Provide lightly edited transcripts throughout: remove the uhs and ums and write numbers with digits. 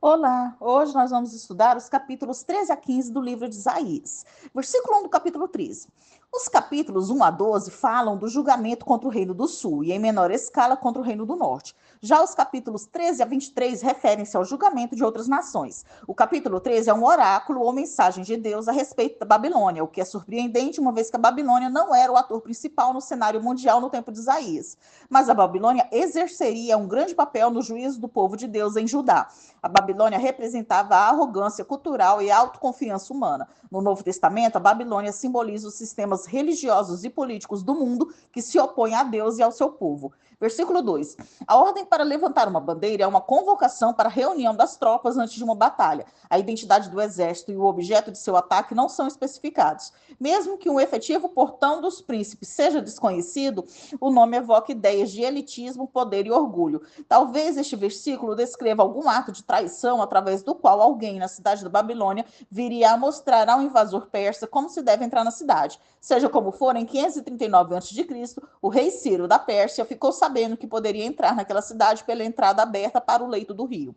Olá, hoje nós vamos estudar os capítulos 13 a 15 do livro de Isaías. Versículo 1 do capítulo 13. Os capítulos 1 a 12 falam do julgamento contra o reino do sul e, em menor escala, contra o reino do norte. Já os capítulos 13 a 23 referem-se ao julgamento de outras nações. O capítulo 13 é um oráculo ou mensagem de Deus a respeito da Babilônia, o que é surpreendente, uma vez que a Babilônia não era o ator principal no cenário mundial no tempo de Isaías. Mas a Babilônia exerceria um grande papel no juízo do povo de Deus em Judá. A Babilônia representava a arrogância cultural e a autoconfiança humana. No Novo Testamento, a Babilônia simboliza os sistemas religiosos e políticos do mundo que se opõem a Deus e ao seu povo. Versículo 2. A ordem para levantar uma bandeira é uma convocação para a reunião das tropas antes de uma batalha. A identidade do exército e o objeto de seu ataque não são especificados. Mesmo que um efetivo portão dos príncipes seja desconhecido, o nome evoca ideias de elitismo, poder e orgulho. Talvez este versículo descreva algum ato de traição através do qual alguém na cidade da Babilônia viria a mostrar ao invasor persa como se deve entrar na cidade. Seja como for, em 539 a.C., o rei Ciro da Pérsia ficou sabendo que poderia entrar naquela cidade pela entrada aberta para o leito do rio.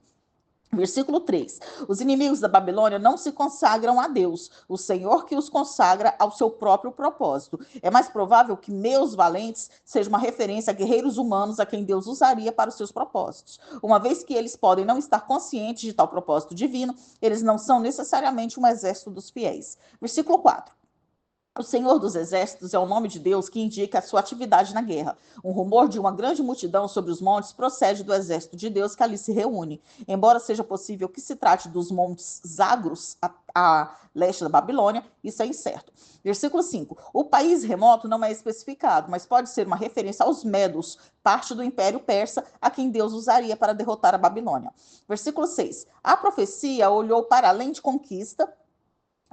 Versículo 3. Os inimigos da Babilônia não se consagram a Deus, o Senhor que os consagra ao seu próprio propósito. É mais provável que meus valentes seja uma referência a guerreiros humanos a quem Deus usaria para os seus propósitos. Uma vez que eles podem não estar conscientes de tal propósito divino, eles não são necessariamente um exército dos fiéis. Versículo 4. O Senhor dos Exércitos é o nome de Deus que indica a sua atividade na guerra. Um rumor de uma grande multidão sobre os montes procede do exército de Deus que ali se reúne. Embora seja possível que se trate dos montes Zagros, a leste da Babilônia, isso é incerto. Versículo 5. O país remoto não é especificado, mas pode ser uma referência aos Medos, parte do Império Persa, a quem Deus usaria para derrotar a Babilônia. Versículo 6. A profecia olhou para além de conquista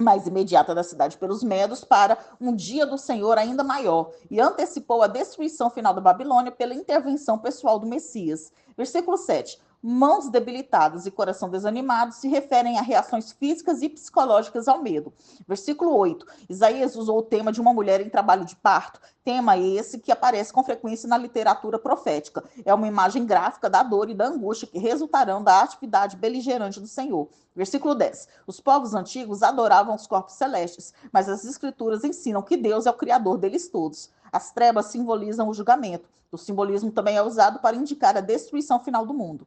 mais imediata da cidade pelos Medos para um dia do Senhor ainda maior e antecipou a destruição final da Babilônia pela intervenção pessoal do Messias. Versículo 7. Mãos debilitadas e coração desanimado se referem a reações físicas e psicológicas ao medo. Versículo 8. Isaías usou o tema de uma mulher em trabalho de parto, tema esse que aparece com frequência na literatura profética. É uma imagem gráfica da dor e da angústia que resultarão da atividade beligerante do Senhor. Versículo 10. Os povos antigos adoravam os corpos celestes, mas as escrituras ensinam que Deus é o criador deles todos. As trevas simbolizam o julgamento. O simbolismo também é usado para indicar a destruição final do mundo.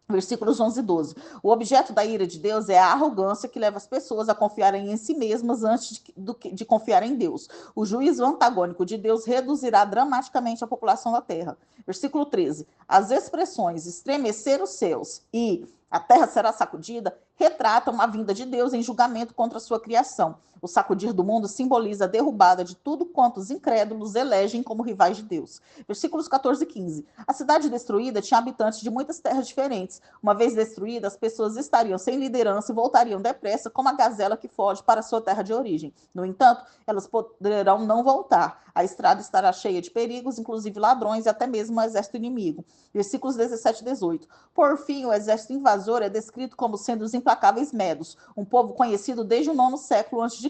Versículos 11 e 12. O objeto da ira de Deus é a arrogância que leva as pessoas a confiarem em si mesmas antes de confiar em Deus. O juízo antagônico de Deus reduzirá dramaticamente a população da terra. Versículo 13. As expressões estremecer os céus e a terra será sacudida retratam a vinda de Deus em julgamento contra a sua criação. O sacudir do mundo simboliza a derrubada de tudo quanto os incrédulos elegem como rivais de Deus. Versículos 14 e 15. A cidade destruída tinha habitantes de muitas terras diferentes. Uma vez destruída, as pessoas estariam sem liderança e voltariam depressa, como a gazela que foge para sua terra de origem. No entanto, elas poderão não voltar. A estrada estará cheia de perigos, inclusive ladrões e até mesmo um exército inimigo. Versículos 17 e 18. Por fim, o exército invasor é descrito como sendo os implacáveis Medos, um povo conhecido desde o 9º século a.C.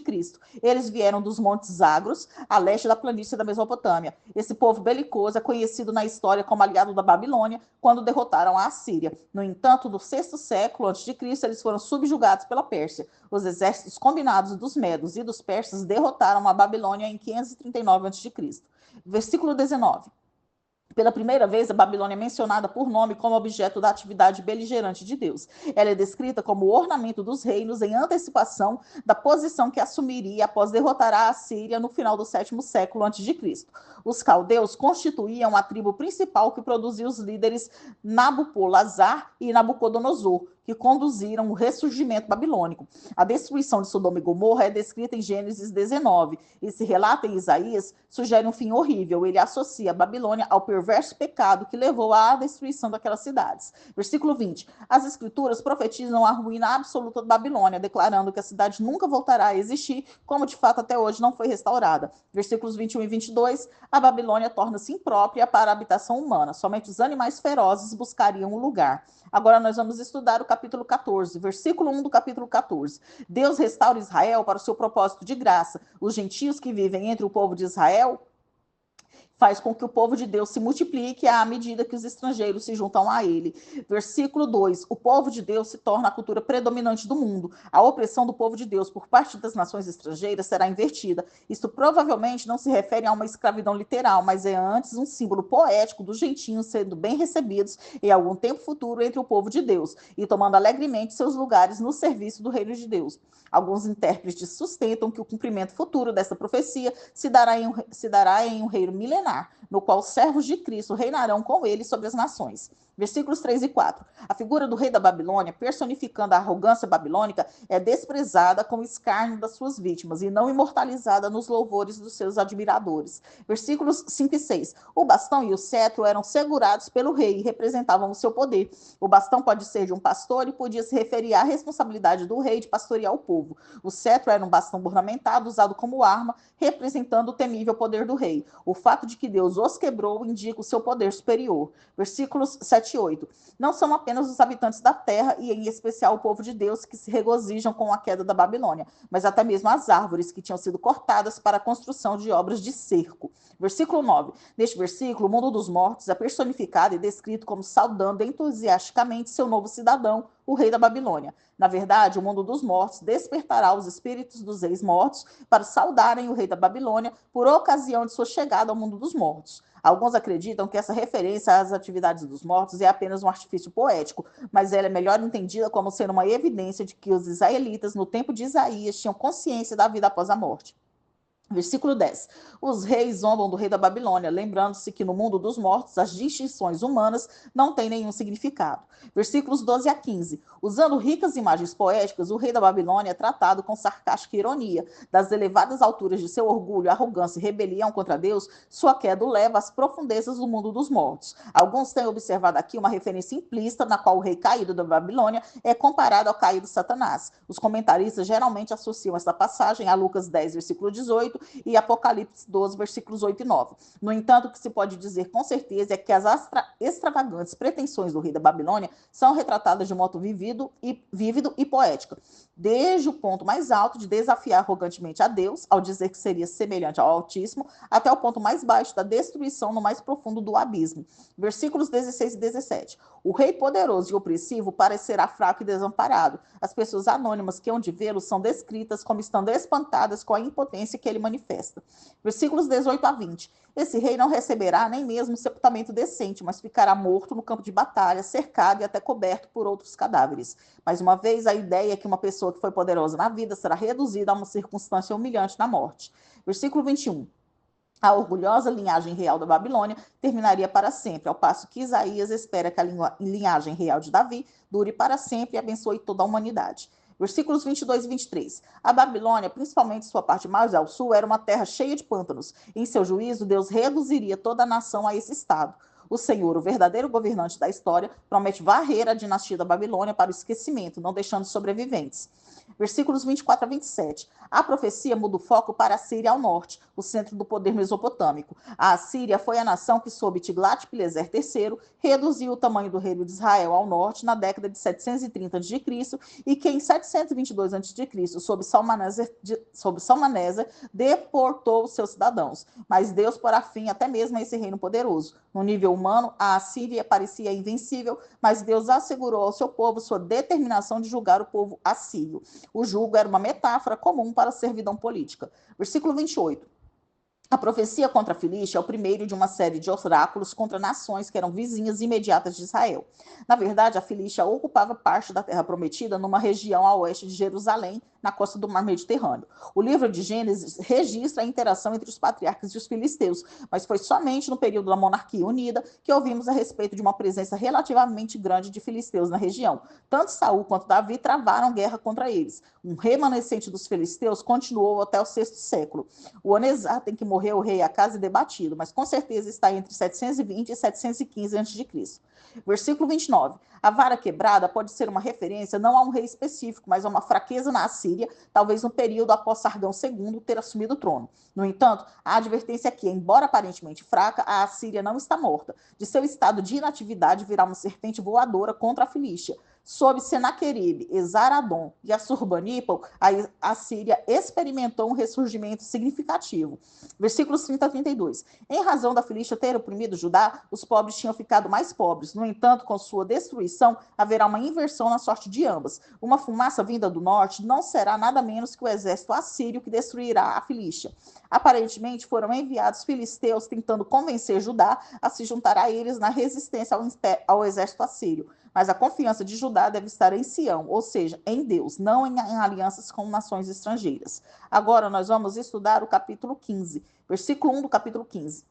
Eles vieram dos montes Zagros, a leste da planície da Mesopotâmia. Esse povo belicoso é conhecido na história como aliado da Babilônia, quando derrotaram a Assíria. No entanto, no 6º século a.C., eles foram subjugados pela Pérsia. Os exércitos combinados dos Medos e dos persas derrotaram a Babilônia em 539 a.C. Versículo 19. Pela primeira vez, a Babilônia é mencionada por nome como objeto da atividade beligerante de Deus. Ela é descrita como o ornamento dos reinos em antecipação da posição que assumiria após derrotar a Assíria no final do 7º século a.C. Os caldeus constituíam a tribo principal que produziu os líderes Nabopolassar e Nabucodonosor, que conduziram o ressurgimento babilônico. A destruição de Sodoma e Gomorra é descrita em Gênesis 19. Esse relato em Isaías sugere um fim horrível. Ele associa a Babilônia ao perverso pecado que levou à destruição daquelas cidades. Versículo 20. As escrituras profetizam a ruína absoluta da Babilônia, declarando que a cidade nunca voltará a existir, como de fato até hoje não foi restaurada. Versículos 21 e 22. A Babilônia torna-se imprópria para a habitação humana. Somente os animais ferozes buscariam o lugar. Agora nós vamos estudar o capítulo 14, versículo 1 do capítulo 14. Deus restaura Israel para o seu propósito de graça. Os gentios que vivem entre o povo de Israel faz com que o povo de Deus se multiplique à medida que os estrangeiros se juntam a ele. Versículo 2, o povo de Deus se torna a cultura predominante do mundo. A opressão do povo de Deus por parte das nações estrangeiras será invertida. Isso provavelmente não se refere a uma escravidão literal, mas é antes um símbolo poético dos gentios sendo bem recebidos em algum tempo futuro entre o povo de Deus e tomando alegremente seus lugares no serviço do reino de Deus. Alguns intérpretes sustentam que o cumprimento futuro dessa profecia se dará em um reino milenar, no qual os servos de Cristo reinarão com ele sobre as nações. Versículos 3 e 4. A figura do rei da Babilônia, personificando a arrogância babilônica, é desprezada como escárnio das suas vítimas e não imortalizada nos louvores dos seus admiradores. Versículos 5 e 6. O bastão e o cetro eram segurados pelo rei e representavam o seu poder. O bastão pode ser de um pastor e podia se referir à responsabilidade do rei de pastorear o povo. O cetro era um bastão ornamentado usado como arma, representando o temível poder do rei. O fato de que Deus os quebrou indica o seu poder superior. Versículos 7 e 8. Não são apenas os habitantes da terra, e em especial o povo de Deus, que se regozijam com a queda da Babilônia, mas até mesmo as árvores que tinham sido cortadas para a construção de obras de cerco. Versículo 9. Neste versículo, o mundo dos mortos é personificado e descrito como saudando entusiasticamente seu novo cidadão, o rei da Babilônia. Na verdade, o mundo dos mortos despertará os espíritos dos ex-mortos para saudarem o rei da Babilônia por ocasião de sua chegada ao mundo dos mortos. Alguns acreditam que essa referência às atividades dos mortos é apenas um artifício poético, mas ela é melhor entendida como sendo uma evidência de que os israelitas, no tempo de Isaías, tinham consciência da vida após a morte. Versículo 10. Os reis zombam do rei da Babilônia, lembrando-se que no mundo dos mortos as distinções humanas não têm nenhum significado. Versículos 12 a 15. Usando ricas imagens poéticas, o rei da Babilônia é tratado com sarcástica ironia. Das elevadas alturas de seu orgulho, arrogância e rebelião contra Deus, sua queda o leva às profundezas do mundo dos mortos. Alguns têm observado aqui uma referência implícita na qual o rei caído da Babilônia é comparado ao caído Satanás. Os comentaristas geralmente associam essa passagem a Lucas 10, versículo 18, e Apocalipse 12, versículos 8 e 9. No entanto, o que se pode dizer com certeza é que as extravagantes pretensões do rei da Babilônia são retratadas de modo vívido e poético, desde o ponto mais alto de desafiar arrogantemente a Deus, ao dizer que seria semelhante ao Altíssimo, até o ponto mais baixo da destruição no mais profundo do abismo. Versículos 16 e 17. O rei poderoso e opressivo parecerá fraco e desamparado. As pessoas anônimas que hão de vê-lo são descritas como estando espantadas com a impotência que ele manifesta. Versículos 18 a 20. Esse rei não receberá nem mesmo um sepultamento decente, mas ficará morto no campo de batalha, cercado e até coberto por outros cadáveres. Mais uma vez, a ideia é que uma pessoa que foi poderosa na vida será reduzida a uma circunstância humilhante na morte. Versículo 21. A orgulhosa linhagem real da Babilônia terminaria para sempre, ao passo que Isaías espera que a linhagem real de Davi dure para sempre e abençoe toda a humanidade. Versículos 22 e 23. A Babilônia, principalmente sua parte mais ao sul, era uma terra cheia de pântanos. Em seu juízo, Deus reduziria toda a nação a esse estado. O Senhor, o verdadeiro governante da história, promete varrer a dinastia da Babilônia para o esquecimento, não deixando sobreviventes. Versículos 24 a 27. A profecia muda o foco para a Síria ao norte, o centro do poder mesopotâmico. A Assíria foi a nação que, sob Tiglat-Pileser III, reduziu o tamanho do reino de Israel ao norte na década de 730 a.C. e que, em 722 a.C., sob Salmaneser, deportou os seus cidadãos. Mas Deus porá fim até mesmo a esse reino poderoso. No nível humano, a Assíria parecia invencível, mas Deus assegurou ao seu povo sua determinação de julgar o povo assírio. O jugo era uma metáfora comum para a servidão política. Versículo 28. A profecia contra a Filístia é o primeiro de uma série de oráculos contra nações que eram vizinhas imediatas de Israel. Na verdade, a Filístia ocupava parte da terra prometida numa região a oeste de Jerusalém, na costa do Mar Mediterrâneo. O livro de Gênesis registra a interação entre os patriarcas e os filisteus, mas foi somente no período da monarquia unida que ouvimos a respeito de uma presença relativamente grande de filisteus na região. Tanto Saul quanto Davi travaram guerra contra eles. Um remanescente dos filisteus continuou até o sexto século. O Anesato em que morreu o rei Acaz é debatido, mas com certeza está entre 720 e 715 a.C. Versículo 29. A vara quebrada pode ser uma referência não a um rei específico, mas a uma fraqueza na Assíria, talvez no período após Sargão II ter assumido o trono. No entanto, a advertência é que, embora aparentemente fraca, a Assíria não está morta. De seu estado de inatividade virá uma serpente voadora contra a Filístia. Sob Senaqueribe, Esaradom e Assurbanípal, a Síria experimentou um ressurgimento significativo. Versículos 30 a 32. Em razão da Filístia ter oprimido Judá, os pobres tinham ficado mais pobres. No entanto, com sua destruição, haverá uma inversão na sorte de ambas. Uma fumaça vinda do norte não será nada menos que o exército assírio que destruirá a Filístia. Aparentemente, foram enviados filisteus tentando convencer Judá a se juntar a eles na resistência ao exército assírio. Mas a confiança de Judá deve estar em Sião, ou seja, em Deus, não em alianças com nações estrangeiras. Agora nós vamos estudar o capítulo 15, versículo 1 do capítulo 15.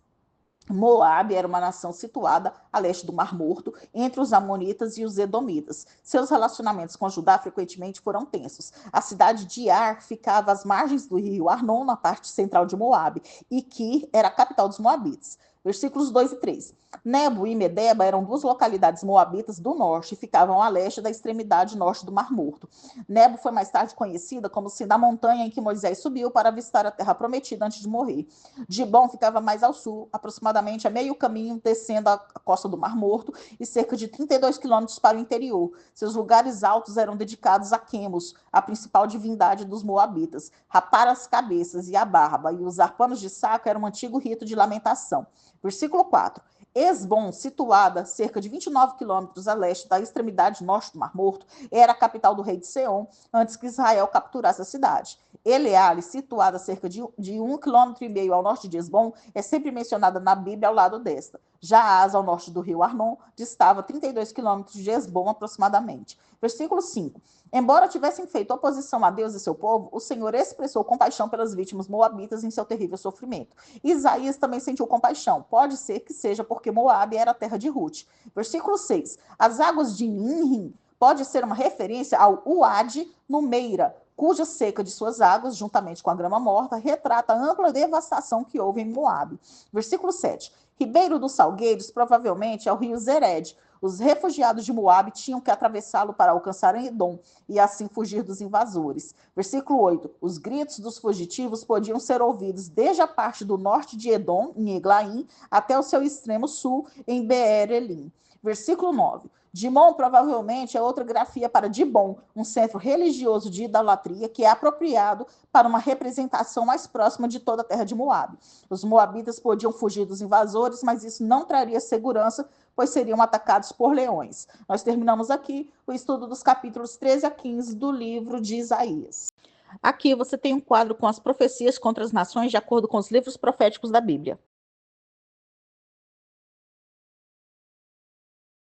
Moabe era uma nação situada a leste do Mar Morto, entre os amonitas e os edomitas. Seus relacionamentos com Judá frequentemente foram tensos. A cidade de Ar ficava às margens do rio Arnon, na parte central de Moabe, e Kir era a capital dos moabitas. Versículos 2 e 3. Nebo e Medeba eram duas localidades moabitas do norte e ficavam a leste da extremidade norte do Mar Morto. Nebo foi mais tarde conhecida como sendo a montanha em que Moisés subiu para avistar a terra prometida antes de morrer. Dibon ficava mais ao sul, aproximadamente a meio caminho descendo a costa do Mar Morto e cerca de 32 quilômetros para o interior. Seus lugares altos eram dedicados a Quemos, a principal divindade dos moabitas. Rapar as cabeças e a barba e usar panos de saco era um antigo rito de lamentação. Versículo 4. Esbom, situada cerca de 29 quilômetros a leste da extremidade norte do Mar Morto, era a capital do rei de Seom, antes que Israel capturasse a cidade. Eleale, situada cerca de 1,5 km ao norte de Esbom, é sempre mencionada na Bíblia ao lado desta. Já Asa, ao norte do rio Arnon, distava 32 quilômetros de Esbom aproximadamente. Versículo 5. Embora tivessem feito oposição a Deus e seu povo, o Senhor expressou compaixão pelas vítimas moabitas em seu terrível sofrimento. Isaías também sentiu compaixão. Pode ser que seja porque Moabe era a terra de Ruth. Versículo 6. As águas de Ninrim pode ser uma referência ao Uade no Meira, cuja seca de suas águas, juntamente com a grama morta, retrata a ampla devastação que houve em Moabe. Versículo 7. Ribeiro dos Salgueiros provavelmente é o rio Zered. Os refugiados de Moabe tinham que atravessá-lo para alcançar Edom e assim fugir dos invasores. Versículo 8. Os gritos dos fugitivos podiam ser ouvidos desde a parte do norte de Edom, em Eglaim, até o seu extremo sul, em Beer-Elim. Versículo 9. Dimon provavelmente é outra grafia para Dibon, um centro religioso de idolatria que é apropriado para uma representação mais próxima de toda a terra de Moabe. Os moabitas podiam fugir dos invasores, mas isso não traria segurança, pois seriam atacados por leões. Nós terminamos aqui o estudo dos capítulos 13 a 15 do livro de Isaías. Aqui você tem um quadro com as profecias contra as nações de acordo com os livros proféticos da Bíblia.